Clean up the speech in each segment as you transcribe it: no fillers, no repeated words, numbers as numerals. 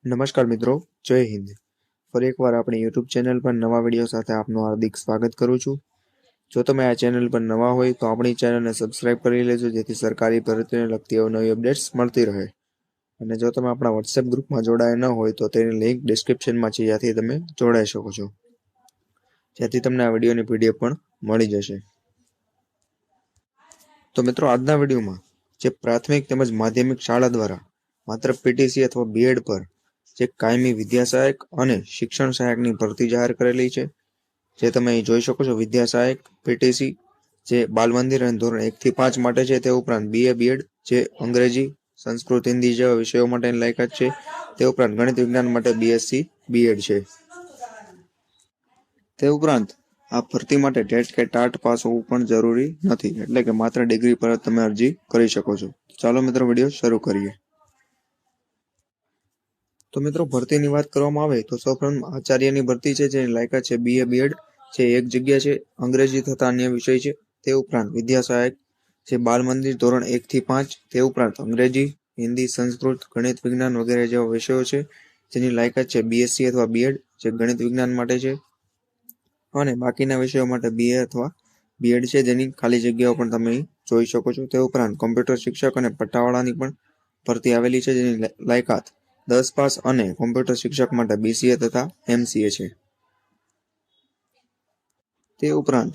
નમસ્કાર મિત્રો, જય હિન્દ. ફરી એકવાર આપણી યુટ્યુબ ચેનલ પર નવા વિડીયો સાથે આપનું હાર્દિક સ્વાગત કરું છું. જો તમે આ ચેનલ પર નવા હોય તો આપણી ચેનલને સબસ્ક્રાઇબ કરી લેજો, જેથી સરકારી ભરતીને લગતી અવનવી અપડેટ્સ મળતી રહે. અને જો તમે આપણા વોટ્સએપ ગ્રુપમાં જોડાયા ન હોય તો તેની લિંક ડિસ્ક્રિપ્શનમાં છે, જ્યાંથી તમે જોડાઈ શકો છો, જેથી તમને આ વિડીયોની પીડીએફ પણ મળી જશે. તો મિત્રો, આજના વિડીયોમાં જે પ્રાથમિક તેમજ માધ્યમિક શાળા દ્વારા માત્ર પીટીસી અથવા બીએડ પર જે કાયમી વિદ્યા સહાયક અને શિક્ષણ સહાયકની ભરતી જાહેર કરેલી છે, જે તમે અહીં જોઈ શકો છો. વિદ્યા સહાયક પીટીસી જે બાલ મંદિર અને ધોરણ 1 થી 5 માટે છે, તે ઉપરાંત બીએ બીએડ જે અંગ્રેજી, સંસ્કૃત, હિન્દી જેવા વિષયો માટેની લાયકાત છે, તે ઉપરાંત ગણિત વિજ્ઞાન માટે બીએસસી બીએડ છે. તે ઉપરાંત આ ભરતી માટે ટેટ કે ટાટ પાસ હોવું પણ જરૂરી નથી, એટલે કે માત્ર ડિગ્રી પર જ તમે અરજી કરી શકો છો. ચાલો મિત્રો, વિડીયો શરૂ કરીએ. તો મિત્રો, ભરતીની વાત કરવામાં આવે તો સૌપ્રથમ આચાર્યની ભરતી છે, જેની લાયકાત છે બીએ બીએડ જે એક જગ્યા છે, અંગ્રેજી તથા અન્ય વિષય છે. તે ઉપરાંત વિદ્યા સહાયક જે બાલ મંદિર ધોરણ 1 થી 5, તે ઉપરાંત અંગ્રેજી, હિન્દી, સંસ્કૃત, ગણિત વિજ્ઞાન વગેરે જેવા વિષયો છે, જેની લાયકાત છે બીએસસી અથવા બીએડ જે ગણિત વિજ્ઞાન માટે છે, અને બાકીના વિષયો માટે બીએ અથવા બીએડ છે, જેની ખાલી જગ્યાઓ પણ તમે જોઈ શકો છો. તે ઉપરાંત કોમ્પ્યુટર શિક્ષક અને પટ્ટાવાળાની પણ ભરતી આવેલી છે, જેની લાયકાત 10 પાસ અને કોમ્પ્યુટર શિક્ષક માટે બીસીએ તથા એમસીએ છે. તે ઉપરાંત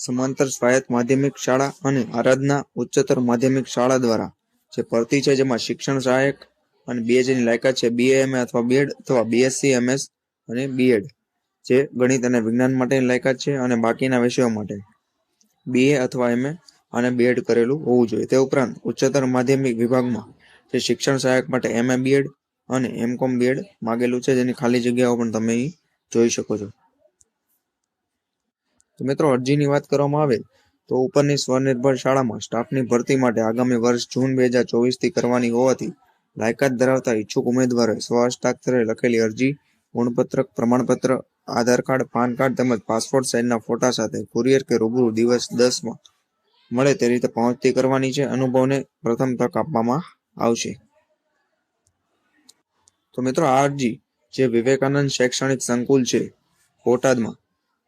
સમાંતર સ્વાયત્ત માધ્યમિક શાળા અને આરાધના ઉચ્ચતર માધ્યમિક શાળા દ્વારા જે ભરતી છે, જેમાં શિક્ષણ સહાયક અને બીએ જેની લાયકાત છે બીએએમએ અથવા બીએડ અથવા બીએસસી એમએસ અને બીએડ જે ગણિત અને વિજ્ઞાન માટેની લાયકાત છે, અને બાકીના વિષયો માટે બીએ અથવા એમએ અને બીએડ કરેલું હોવું જોઈએ. તે ઉપરાંત ઉચ્ચતર માધ્યમિક વિભાગમાં જે શિક્ષણ સહાયક માટે એમએ બીએડ અને એમકોમ બીએડ માંગેલું છે, જેની ખાલી જગ્યાઓ પણ તમે અહીં જોઈ શકો છો. તો મિત્રો, અરજીની વાત કરવામાં આવે તો ઉપરની સ્વનિર્ભર શાળામાં સ્ટાફની ભરતી માટે આગામી વર્ષ જૂન 2024 થી કરવાની હોવાથી લાયકાત ધરાવતા ઈચ્છુક ઉમેદવારોએ સ્વહસ્તાક્ષરે લખેલી અરજી, ગુણપત્રક, પ્રમાણપત્ર, આધાર કાર્ડ, પાન કાર્ડ તેમજ પાસપોર્ટ સાઇઝના ફોટા સાથે કુરિયર કે રૂબરૂ દિવસ 10માં મળે તે રીતે પહોંચતી કરવાની છે. અનુભવને પ્રથમ તક આપવામાં આવશે. તો મિત્રો, આ અરજી જે વિવેકાનંદ શૈક્ષણિક સંકુલ છે બોટાદમાં,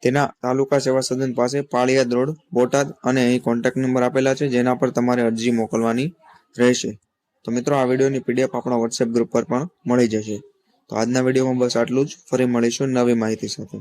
તેના તાલુકા સેવા સદન પાસે પાળિયાદ રોડ, બોટાદ, અને અહીં કોન્ટેક્ટ નંબર આપેલા છે, જેના પર તમારે અરજી મોકલવાની રહેશે. તો મિત્રો, આ વિડીયોની પીડીએફ આપણા વોટ્સએપ ગ્રુપ પર પણ મળી જશે. તો આજના વિડીયોમાં બસ આટલું જ. ફરી મળીશું નવી માહિતી સાથે.